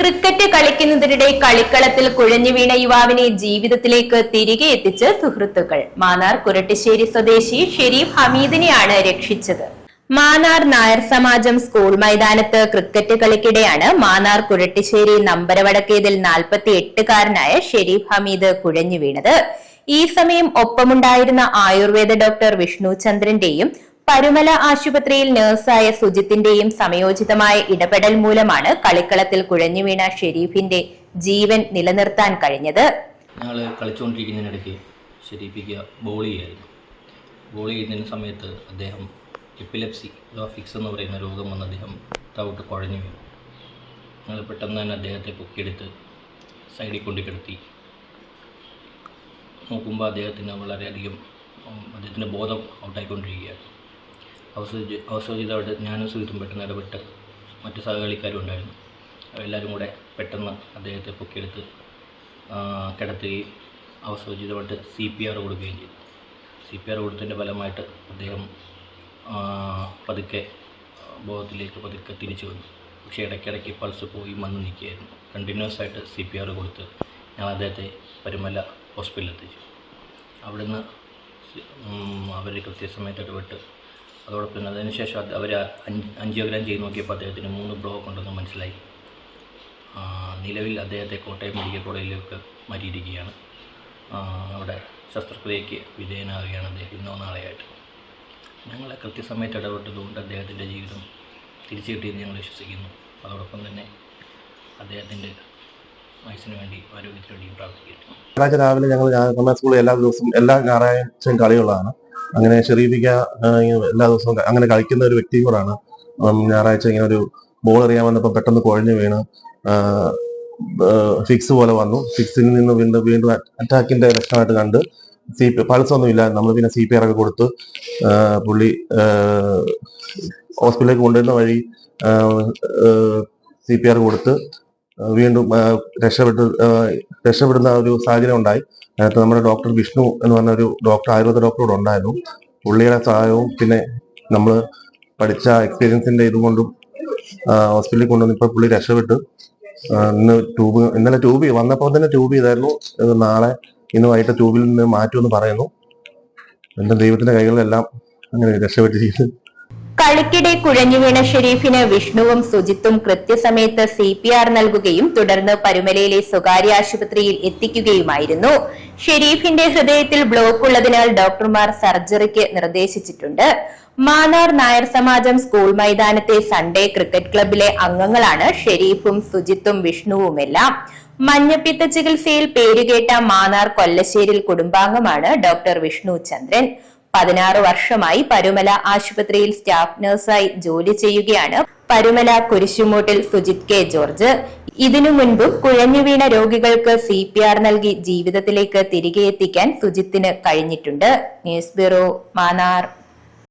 Cricket കളിക്കുന്നതിനിടെ കളിക്കളത്തിൽ കുഴഞ്ഞു വീണ യുവാവിനെ ജീവിതത്തിലേക്ക് തിരികെ എത്തിച്ച് സുഹൃത്തുക്കൾ. മാന്നാർ കുരട്ടിശ്ശേരി സ്വദേശി ഷെരീഫ് ഹമീദിനെയാണ് രക്ഷിച്ചത്. മാന്നാർ നായർ സമാജം സ്കൂൾ മൈതാനത്ത് ക്രിക്കറ്റ് കളിക്കിടെയാണ് മാന്നാർ കുരട്ടിശ്ശേരി നമ്പരവടക്കേതിൽ 48-കാരനായ ഷെരീഫ് ഹമീദ് കുഴഞ്ഞു വീണത്. ഈ സമയം ഒപ്പമുണ്ടായിരുന്ന ആയുർവേദ ഡോക്ടർ വിഷ്ണു ചന്ദ്രന്റെയും പരുമല ആശുപത്രിയിൽ നഴ്സായ സുജിത്തിന്റെയും സമയോചിതമായ ഇടപെടൽ മൂലമാണ് കളിക്കളത്തിൽ കുഴഞ്ഞു വീണ ഷെരീഫിന്റെ ജീവൻ നിലനിർത്താൻ കഴിഞ്ഞത്. ഞങ്ങൾ കളിച്ചുകൊണ്ടിരിക്കുന്നതിനിടയ്ക്ക് ഷെരീഫിക്ക് ബോൾ ചെയ്യുന്നതിന് സമയത്ത് അദ്ദേഹം എപ്പിലെപ്സി ഫിക്സ് എന്ന് പറയുന്ന രോഗം വന്ന് അദ്ദേഹം തവിട്ട് കുഴഞ്ഞു വീണു. ഞങ്ങൾ പെട്ടെന്ന് തന്നെ അദ്ദേഹത്തെ പൊക്കിയെടുത്ത് സൈഡിൽ കൊണ്ടുകിടത്തി നോക്കുമ്പോൾ അദ്ദേഹത്തിൻ്റെ ബോധം ഔട്ടായിക്കൊണ്ടിരിക്കുകയാണ്. അവസോചിതമായിട്ട് ഞാനും സുഹൃത്തും പെട്ടെന്ന് ഇടപെട്ട് മറ്റു സഹകളിക്കാരും ഉണ്ടായിരുന്നു. എല്ലാവരും കൂടെ പെട്ടെന്ന് അദ്ദേഹത്തെ പൊക്കിയെടുത്ത് കിടത്തുകയും അവസോചിതമായിട്ട് CPR കൊടുക്കുകയും ചെയ്തു. CPR കൊടുത്തതിൻ്റെ ഫലമായിട്ട് അദ്ദേഹം പതുക്കെ ബോധത്തിലേക്ക് പതുക്കെ തിരിച്ചു വന്നു. പക്ഷേ ഇടയ്ക്കിടയ്ക്ക് പൾസ് പോയി വന്ന് നിൽക്കുകയായിരുന്നു. കണ്ടിന്യൂസ് ആയിട്ട് CPR കൊടുത്ത് ഞാൻ അദ്ദേഹത്തെ പരുമല ഹോസ്പിറ്റലിൽ എത്തിച്ചു. അവിടുന്ന് അവർ കൃത്യസമയത്ത് ഇടപെട്ട് അതോടൊപ്പം തന്നെ അതിനുശേഷം അവർ ആൻജിയോഗ്രാം ചെയ്ത് നോക്കിയപ്പോൾ അദ്ദേഹത്തിന് 3 ബ്ലോക്ക് ഉണ്ടെന്ന് മനസ്സിലായി. നിലവിൽ അദ്ദേഹത്തെ കോട്ടയം മെഡിക്കൽ കോളേജിലേക്ക് മാറ്റിയിരിക്കുകയാണ്. അവിടെ ശസ്ത്രക്രിയയ്ക്ക് വിധേയനാവുകയാണ് അദ്ദേഹം ഇന്നോ നാളെയായിട്ട്. ഞങ്ങളെ കൃത്യസമയത്ത് ഇടപെട്ടതുകൊണ്ട് അദ്ദേഹത്തിൻ്റെ ജീവിതം തിരിച്ചു കിട്ടിയെന്ന് ഞങ്ങൾ വിശ്വസിക്കുന്നു. അതോടൊപ്പം തന്നെ അദ്ദേഹത്തിൻ്റെ വയസ്സിന് വേണ്ടി ആരോഗ്യത്തിന് വേണ്ടിയും പ്രാർത്ഥിക്കുന്നു. ഞായറാഴ്ച രാവിലെ ഞങ്ങൾ സ്കൂളിൽ എല്ലാ ദിവസവും എല്ലാ ഞായറാഴ്ചയും കളികളാണ്. അങ്ങനെ ഷെരീഫിക്ക എല്ലാ ദിവസവും അങ്ങനെ കളിക്കുന്ന ഒരു വ്യക്തി കൂടാണ്. ഞായറാഴ്ച ഇങ്ങനെ ഒരു ബോൾ എറിയാൻ വന്നപ്പോൾ പെട്ടെന്ന് കുഴഞ്ഞു വീണ് ഫിക്സ് പോലെ വന്നു. ഫിക്സിൽ നിന്ന് വീണ്ടും അറ്റാക്കിന്റെ ലക്ഷണമായിട്ട് കണ്ട് പൾസ് ഒന്നും ഇല്ല. നമ്മൾ പിന്നെ CPR ഒക്കെ കൊടുത്ത് പുള്ളി ഹോസ്പിറ്റലിലേക്ക് കൊണ്ടുവരുന്ന വഴി CPR കൊടുത്ത് വീണ്ടും രക്ഷപ്പെടുന്ന ഒരു സാഹചര്യം ഉണ്ടായി. അതിനകത്ത് നമ്മുടെ ഡോക്ടർ വിഷ്ണു എന്ന് പറഞ്ഞ ഒരു ആയുർവേദ ഡോക്ടർ കൂടെ ഉണ്ടായിരുന്നു. പുള്ളിയുടെ സഹായവും പിന്നെ നമ്മൾ പഠിച്ച എക്സ്പീരിയൻസിന്റെ ഇതുകൊണ്ടും ഹോസ്പിറ്റലിൽ കൊണ്ടുവന്ന് ഇപ്പോൾ പുള്ളി രക്ഷപ്പെട്ടു. ഇന്നലെ ട്യൂബ് വന്നപ്പോൾ തന്നെ ട്യൂബ് ചെയ്തായിരുന്നു. ഇന്ന് വൈകിട്ട് ട്യൂബിൽ നിന്ന് മാറ്റുമെന്ന് പറയുന്നു. എന്റെ ദൈവത്തിന്റെ കൈകളിലെല്ലാം അങ്ങനെ രക്ഷപ്പെട്ടിരിക്കുന്നു. കളിക്കിടെ കുഴഞ്ഞു വീണ ഷെരീഫിന് വിഷ്ണുവും സുജിത്തും കൃത്യസമയത്ത് CPR നൽകുകയും തുടർന്ന് പരുമലയിലെ സ്വകാര്യ ആശുപത്രിയിൽ എത്തിക്കുകയുമായിരുന്നു. ഷെരീഫിന്റെ ഹൃദയത്തിൽ ബ്ലോക്ക് ഉള്ളതിനാൽ ഡോക്ടർമാർ സർജറിക്ക് നിർദ്ദേശിച്ചിട്ടുണ്ട്. മാന്നാർ നായർ സമാജം സ്കൂൾ മൈതാനത്തെ സൺഡേ ക്രിക്കറ്റ് ക്ലബിലെ അംഗങ്ങളാണ് ഷെരീഫും സുജിത്തും വിഷ്ണുവുമെല്ലാം. മഞ്ഞപ്പിത്ത ചികിത്സയിൽ പേരുകേട്ട മാന്നാർ കൊല്ലശ്ശേരിൽ കുടുംബാംഗമാണ് ഡോക്ടർ വിഷ്ണു ചന്ദ്രൻ. 16 വർഷമായി പരുമല ആശുപത്രിയിൽ സ്റ്റാഫ് നഴ്സായി ജോലി ചെയ്യുകയാണ് പരുമല കുരിശുമൂട്ടിൽ സുജിത് K. ജോർജ്. ഇതിനു മുൻപും കുഴഞ്ഞു വീണ രോഗികൾക്ക് CPR നൽകി ജീവിതത്തിലേക്ക് തിരികെ എത്തിക്കാൻ സുജിത്തിന് കഴിഞ്ഞിട്ടുണ്ട്. News bureau, Mannar.